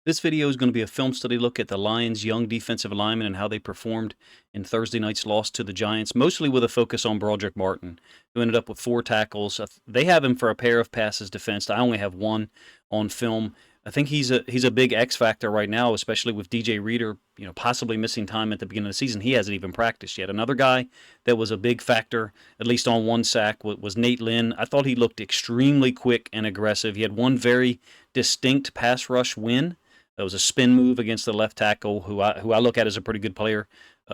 This video is going to be a film study look at the Lions' young defensive linemen and how they performed in Thursday night's loss to the Giants, mostly with a focus on Brodric Martin, who ended up with 4 tackles. They have him for a pair of passes defensed. I only have one on film. I think he's a big X factor right now, especially with DJ Reader, possibly missing time at the beginning of the season. He hasn't even practiced yet. Another guy that was a big factor, at least on one sack, was Nate Lynn. I thought he looked extremely quick and aggressive. He had one very distinct pass rush win. It was a spin move against the left tackle, who I look at as a pretty good player,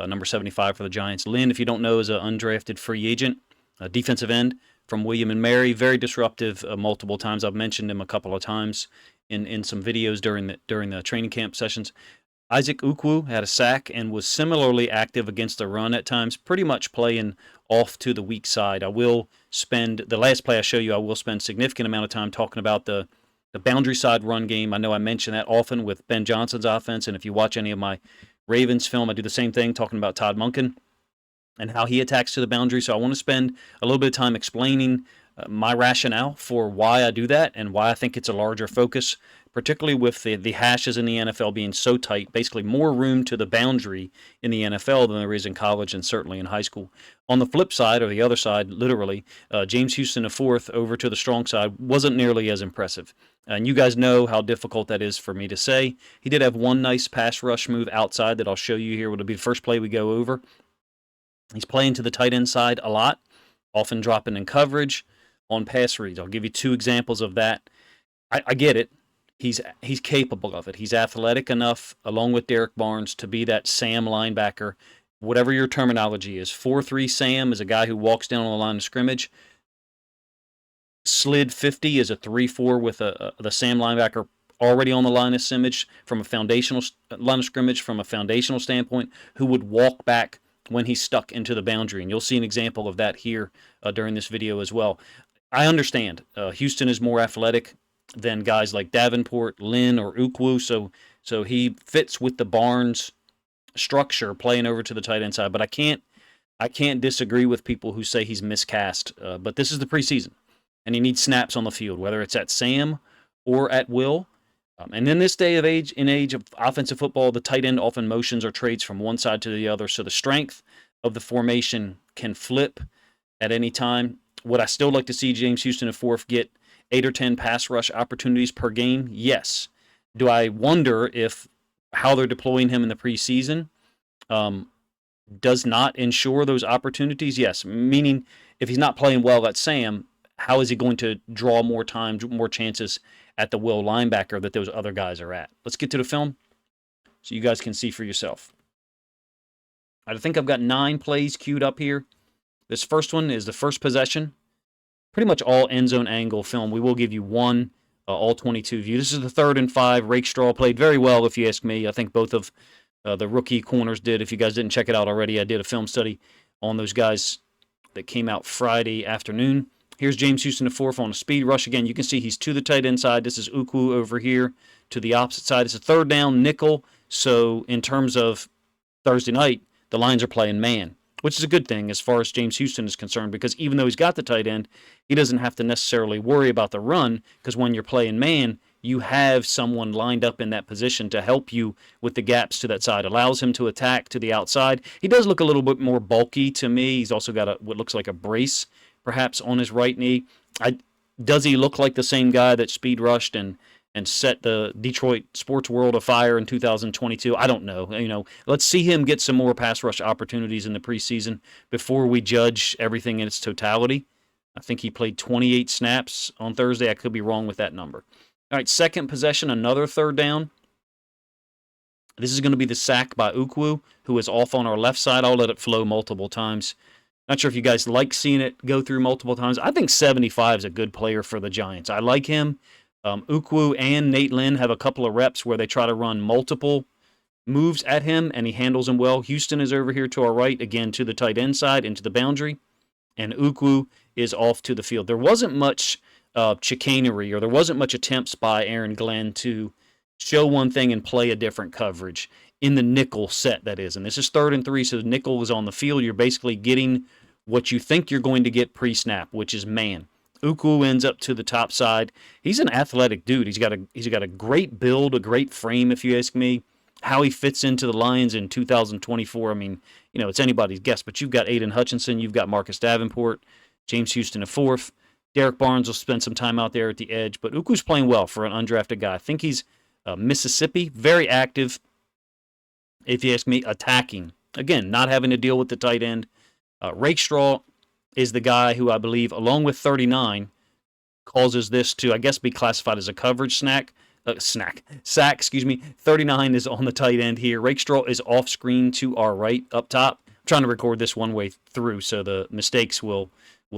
number 75 for the Giants. Lynn, if you don't know, is an undrafted free agent, a defensive end from William and Mary. Very disruptive multiple times. I've mentioned him a couple of times in some videos during the training camp sessions. Isaac Ukwu had a sack and was similarly active against the run at times, pretty much playing off to the weak side. I will spend, the last play I show you, I will spend significant amount of time talking about the boundary side run game. I know I mention that often with Ben Johnson's offense, and if you watch any of my Ravens film, I do the same thing, talking about Todd Monken and how he attacks to the boundary. So I want to spend a little bit of time explaining my rationale for why I do that and why I think it's a larger focus, particularly with the hashes in the NFL being so tight, basically more room to the boundary in the NFL than there is in college and certainly in high school. On the flip side, or the other side, literally, James Houston IV over to the strong side wasn't nearly as impressive. And you guys know how difficult that is for me to say. He did have one nice pass rush move outside that I'll show you here. It'll be the first play we go over. He's playing to the tight end side a lot, often dropping in coverage on pass reads. I'll give you 2 examples of that. I get it. He's capable of it. He's athletic enough, along with Derek Barnes, to be that Sam linebacker, whatever your terminology is. 4-3 Sam is a guy who walks down on the line of scrimmage. Slid 50 is a 3-4 with the Sam linebacker already on the line of scrimmage from a foundational standpoint, who would walk back when he's stuck into the boundary. And you'll see an example of that here during this video as well. I understand Houston is more athletic than guys like Davenport, Lynn, or Ukwu, so he fits with the Barnes structure playing over to the tight end side. But I can't disagree with people who say he's miscast. But this is the preseason, and he needs snaps on the field, whether it's at Sam or at will. And in this day of age of offensive football, the tight end often motions or trades from one side to the other, so the strength of the formation can flip at any time. Would I still like to see James Houston IV get 8 or 10 pass rush opportunities per game? Yes. Do I wonder if how they're deploying him in the preseason does not ensure those opportunities? Yes. Meaning, if he's not playing well at Sam, how is he going to draw more time, more chances at the will linebacker that those other guys are at? Let's get to the film so you guys can see for yourself. I think I've got 9 plays queued up here. This first one is the first possession. Pretty much all end zone angle film. We will give you one all 22 view. This is the 3rd and 5. Rakestraw played very well, if you ask me. I think both of the rookie corners did. If you guys didn't check it out already, I did a film study on those guys that came out Friday afternoon. Here's James Houston IV on a speed rush. Again, you can see he's to the tight end side. This is Ukwu over here to the opposite side. It's a 3rd down nickel. So in terms of Thursday night, the Lions are playing man, which is a good thing as far as James Houston is concerned, because even though he's got the tight end, he doesn't have to necessarily worry about the run, because when you're playing man, you have someone lined up in that position to help you with the gaps to that side. Allows him to attack to the outside. He does look a little bit more bulky to me. He's also got what looks like a brace, perhaps, on his right knee. Does he look like the same guy that speed rushed and set the Detroit sports world afire in 2022? I don't know. Let's see him get some more pass rush opportunities in the preseason before we judge everything in its totality. I think he played 28 snaps on Thursday. I could be wrong with that number. All right, second possession, another 3rd down. This is going to be the sack by Ukwu, who is off on our left side. I'll let it flow multiple times. Not sure if you guys like seeing it go through multiple times. I think 75 is a good player for the Giants. I like him. Ukwu and Nate Lynn have a couple of reps where they try to run multiple moves at him, and he handles them well. Houston is over here to our right, again to the tight end side, into the boundary, and Ukwu is off to the field. There wasn't much chicanery, or there wasn't much attempts by Aaron Glenn to show one thing and play a different coverage in the nickel set, that is. And this is 3rd and 3, so the nickel is on the field. You're basically getting what you think you're going to get pre-snap, which is man. Uku ends up to the top side. He's an athletic dude. He's got a great build, a great frame, if you ask me. How he fits into the Lions in 2024, I mean, it's anybody's guess. But you've got Aiden Hutchinson, you've got Marcus Davenport, James Houston at fourth. Derek Barnes will spend some time out there at the edge. But Uku's playing well for an undrafted guy. I think he's Mississippi, very active, if you ask me, attacking. Again, not having to deal with the tight end. Rakestraw is the guy who I believe, along with 39, causes this to, I guess, be classified as a coverage sack. 39 is on the tight end here. Rakestraw is off screen to our right up top. I'm trying to record this one way through, so the mistakes will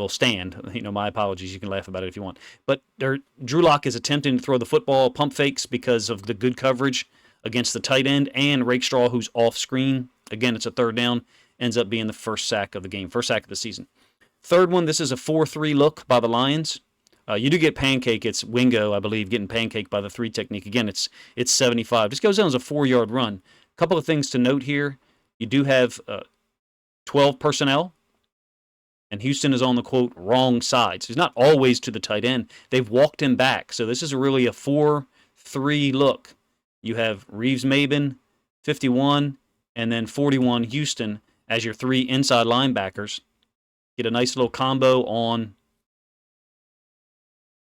stand. My apologies. You can laugh about it if you want. But Drew Lock is attempting to throw the football, pump fakes because of the good coverage against the tight end, and Rakestraw, who's off screen. Again, it's a third down. Ends up being the first sack of the game, first sack of the season. Third one, this is a 4-3 look by the Lions. You do get pancake. It's Wingo, I believe, getting pancaked by the 3 technique. Again, it's 75. This goes down as a 4-yard run. A couple of things to note here. You do have 12 personnel, and Houston is on the, quote, wrong side. So he's not always to the tight end. They've walked him back. So this is really a 4-3 look. You have Reeves-Maben, 51, and then 41 Houston as your 3 inside linebackers. Get a nice little combo on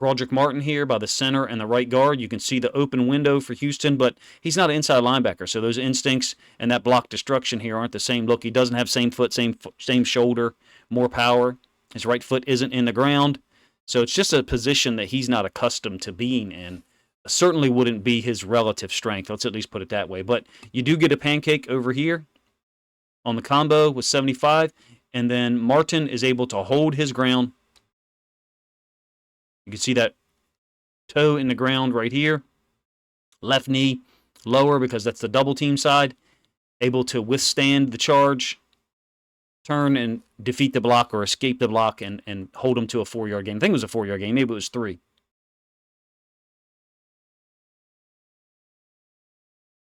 Brodric Martin here by the center and the right guard. You can see the open window for Houston, but he's not an inside linebacker, so those instincts and that block destruction here aren't the same look. He doesn't have same foot, same shoulder, more power. His right foot isn't in the ground, so it's just a position that he's not accustomed to being in. Certainly wouldn't be his relative strength. Let's at least put it that way. But you do get a pancake over here on the combo with 75, and then Martin is able to hold his ground. You can see that toe in the ground right here. Left knee lower because that's the double team side. Able to withstand the charge, turn and defeat the block or escape the block and hold him to a 4-yard gain. I think it was a 4-yard gain. Maybe it was 3.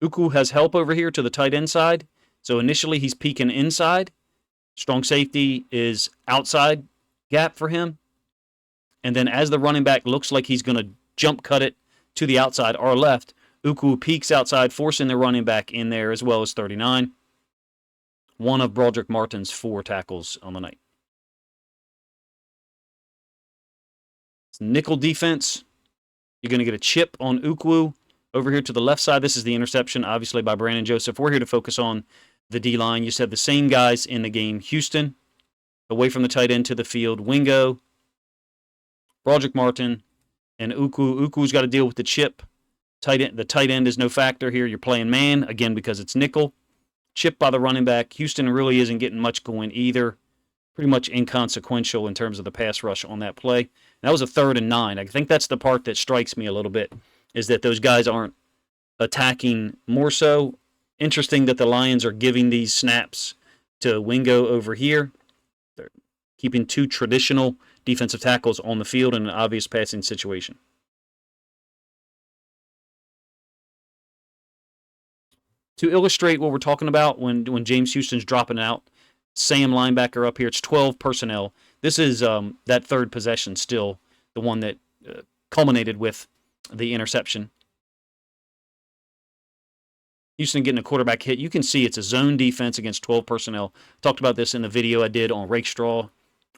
Uku has help over here to the tight end side. So initially he's peeking inside. Strong safety is outside gap for him. And then as the running back looks like he's going to jump cut it to the outside or left, Uku peeks outside, forcing the running back in there as well as 39. One of Brodric Martin's 4 tackles on the night. It's nickel defense. You're going to get a chip on Uku over here to the left side. This is the interception, obviously, by Brandon Joseph. We're here to focus on the D-line. You said the same guys in the game. Houston, away from the tight end to the field. Wingo, Brodric Martin, and Uku. Uku's got to deal with the chip. The tight end is no factor here. You're playing man, again, because it's nickel. Chip by the running back. Houston really isn't getting much going either. Pretty much inconsequential in terms of the pass rush on that play. That was a 3rd and 9. I think that's the part that strikes me a little bit, is that those guys aren't attacking more so. Interesting that the Lions are giving these snaps to Wingo over here. They're keeping 2 traditional defensive tackles on the field in an obvious passing situation. To illustrate what we're talking about when James Houston's dropping out, Sam linebacker up here, it's 12 personnel. This is that 3rd possession still, the one that culminated with the interception. Houston getting a quarterback hit. You can see it's a zone defense against 12 personnel. Talked about this in the video I did on Rakestraw,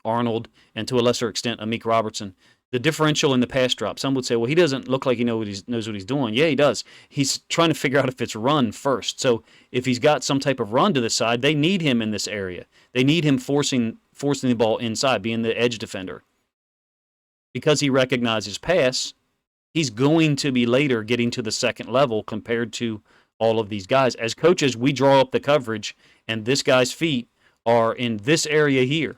Arnold, and to a lesser extent, Amik Robertson. The differential in the pass drop. Some would say, well, he doesn't look like he knows what he's doing. Yeah, he does. He's trying to figure out if it's run first. So if he's got some type of run to the side, they need him in this area. They need him forcing the ball inside, being the edge defender. Because he recognizes pass, he's going to be later getting to the second level compared to all of these guys. As coaches, we draw up the coverage, and this guy's feet are in this area here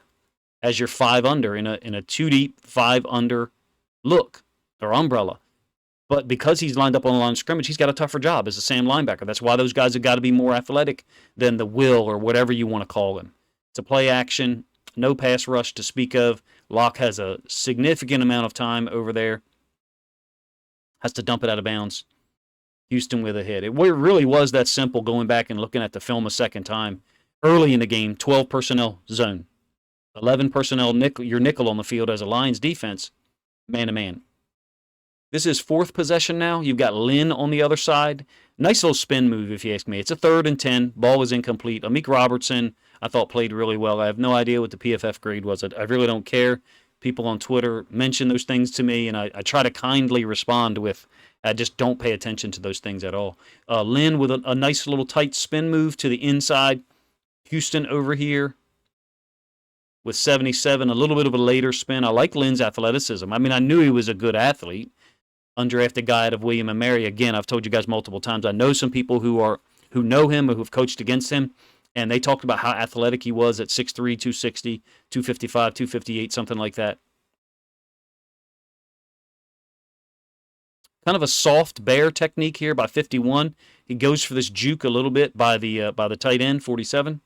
as your 5 under in a 2 deep 5 under look or umbrella. But because he's lined up on the line of scrimmage, he's got a tougher job as a Sam linebacker. That's why those guys have got to be more athletic than the Will or whatever you want to call him. It's a play action, no pass rush to speak of. Locke has a significant amount of time over there. Has to dump it out of bounds. Houston with a hit. It really was that simple going back and looking at the film a second time. Early in the game, 12 personnel zone. 11 personnel, your nickel on the field as a Lions defense, man-to-man. This is fourth possession now. You've got Lynn on the other side. Nice little spin move, if you ask me. It's a 3rd and 10. Ball is incomplete. Amik Robertson, I thought, played really well. I have no idea what the PFF grade was. I really don't care. People on Twitter mention those things to me, and I try to kindly respond with, I just don't pay attention to those things at all. Lynn with a nice little tight spin move to the inside. Houston over here with 77, a little bit of a later spin. I like Lynn's athleticism. I mean, I knew he was a good athlete. Undrafted guy out of William and Mary. Again, I've told you guys multiple times. I know some people who know him or who have coached against him, and they talked about how athletic he was at 6'3", 260, 255, 258, something like that. Kind of a soft bear technique here by 51. He goes for this juke a little bit by the tight end, 47.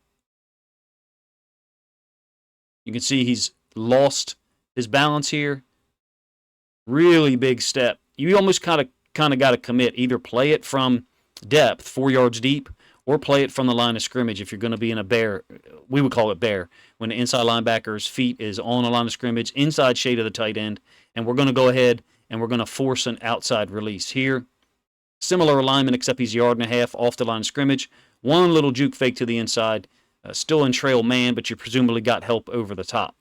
You can see he's lost his balance here. Really big step. You almost kind of got to commit. Either play it from depth, 4 yards deep, or play it from the line of scrimmage if you're going to be in a bear. We would call it bear, when the inside linebacker's feet is on the line of scrimmage, inside shade of the tight end, and we're going to go ahead and we're going to force an outside release. Here, similar alignment, except he's 1.5 yards off the line of scrimmage. One little juke fake to the inside. Still in trail man, but you presumably got help over the top.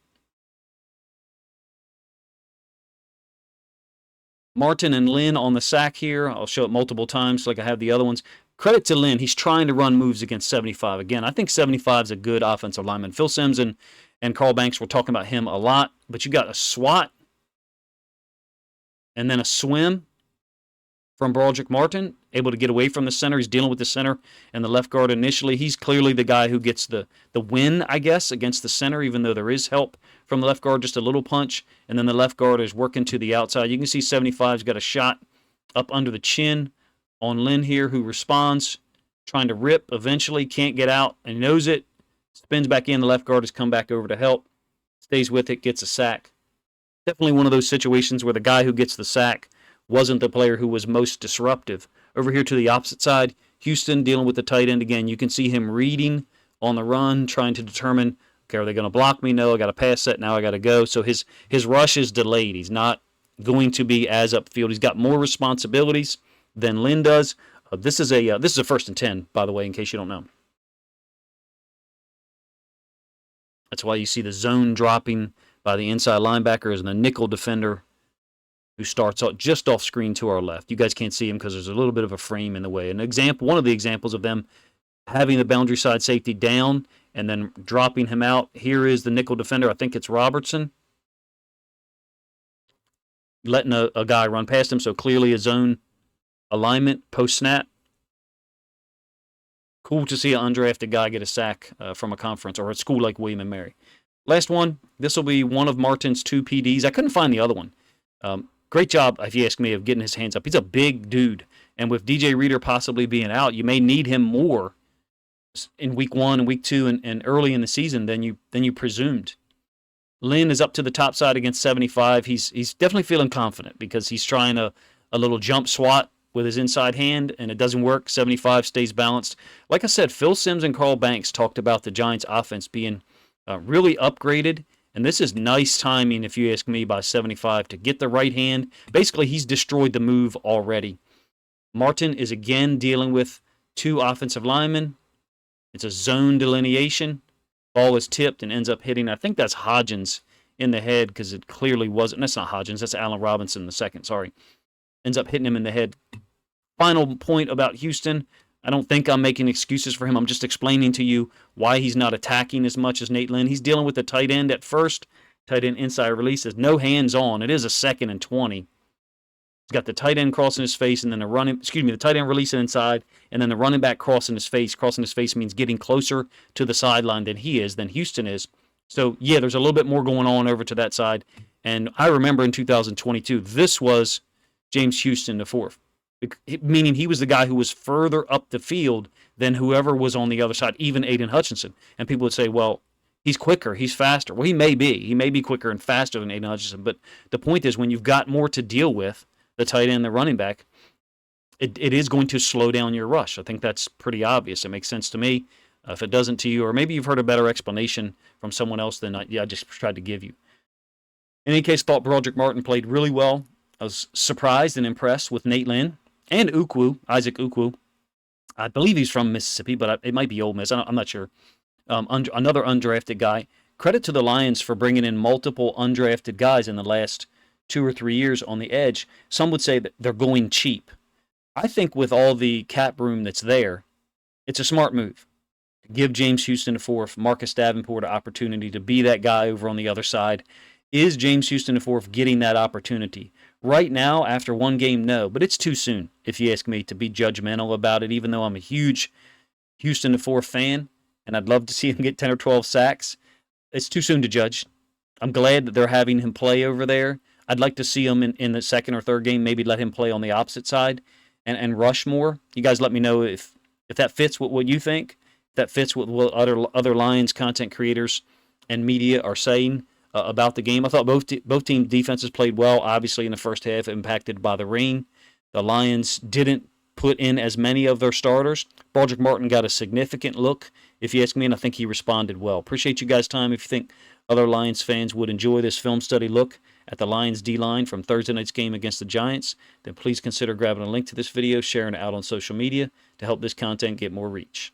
Martin and Lynn on the sack here. I'll show it multiple times like I have the other ones. Credit to Lynn. He's trying to run moves against 75. Again, I think 75 is a good offensive lineman. Phil Simms and Carl Banks were talking about him a lot. But you got a swat and then a swim from Brodric Martin, able to get away from the center. He's dealing with the center and the left guard initially. He's clearly the guy who gets the win, I guess, against the center, even though there is help from the left guard, just a little punch. And then the left guard is working to the outside. You can see 75's got a shot up under the chin on Lynn here, who responds, trying to rip, eventually can't get out and knows it. Spins back in. The left guard has come back over to help. Stays with it, gets a sack. Definitely one of those situations where the guy who gets the sack wasn't the player who was most disruptive. Over here to the opposite side, Houston dealing with the tight end again. You can see him reading on the run, trying to determine, okay, are they going to block me? No, I got a pass set. Now I got to go. So his rush is delayed. He's not going to be as upfield. He's got more responsibilities than Lynn does. This is a 1st and 10, by the way, in case you don't know. That's why you see the zone dropping by the inside linebackers and the nickel defender who starts out just off screen to our left. You guys can't see him because there's a little bit of a frame in the way. One of the examples of them having the boundary side safety down and then dropping him out. Here is the nickel defender. I think it's Robertson. Letting a guy run past him, so clearly a zone alignment post-snap. Cool to see an undrafted guy get a sack from a conference or a school like William & Mary. Last one. This will be one of Martin's 2 PDs. I couldn't find the other one. Great job, if you ask me, of getting his hands up. He's a big dude. And with DJ Reader possibly being out, you may need him more in week 1 and week 2 and early in the season than you presumed. Lynn is up to the top side against 75. He's definitely feeling confident because he's trying a little jump swat with his inside hand, and it doesn't work. 75 stays balanced. Like I said, Phil Simms and Carl Banks talked about the Giants' offense being really upgraded. And this is nice timing, if you ask me, by 75 to get the right hand. Basically, he's destroyed the move already. Martin is again dealing with 2 offensive linemen. It's a zone delineation. Ball is tipped and ends up hitting, I think that's Hodgins in the head because it clearly wasn't. That's not Hodgins. That's Allen Robinson II, sorry. Ends up hitting him in the head. Final point about Houston. I don't think I'm making excuses for him. I'm just explaining to you why he's not attacking as much as Nate Lynn. He's dealing with the tight end at first. Tight end inside release. There's no hands on. It is a 2nd and 20. He's got the tight end crossing his face and then the tight end releasing inside and then the running back crossing his face. Crossing his face means getting closer to the sideline than Houston is. So, yeah, there's a little bit more going on over to that side. And I remember in 2022, this was James Houston IV. Meaning he was the guy who was further up the field than whoever was on the other side, even Aiden Hutchinson. And people would say, well, he's quicker, he's faster. Well, he may be. He may be quicker and faster than Aiden Hutchinson. But the point is, when you've got more to deal with, the tight end, the running back, it is going to slow down your rush. I think that's pretty obvious. It makes sense to me. If it doesn't to you, or maybe you've heard a better explanation from someone else than I just tried to give you. In any case, thought Brodric Martin played really well. I was surprised and impressed with Nate Lynn and Isaac Ukwu. I believe he's from Mississippi, but it might be Ole Miss. I'm not sure. Another undrafted guy. Credit to the Lions for bringing in multiple undrafted guys in the last 2 or 3 years on the edge. Some would say that they're going cheap. I think with all the cap room that's there, it's a smart move. Give James Houston IV, Marcus Davenport, an opportunity to be that guy over on the other side. Is James Houston IV getting that opportunity? Right now, after one game, no. But it's too soon, if you ask me, to be judgmental about it, even though I'm a huge Houston IV fan, and I'd love to see him get 10 or 12 sacks. It's too soon to judge. I'm glad that they're having him play over there. I'd like to see him in the second or third game, maybe let him play on the opposite side and rush more. You guys let me know if that fits what you think, if that fits what other Lions content creators and media are saying about the game. I thought both team defenses played well, obviously in the first half, impacted by the rain. The Lions didn't put in as many of their starters. Brodric Martin got a significant look, if you ask me, and I think he responded well. Appreciate you guys' time. If you think other Lions fans would enjoy this film study look at the Lions D-line from Thursday night's game against the Giants, then please consider grabbing a link to this video, sharing it out on social media to help this content get more reach.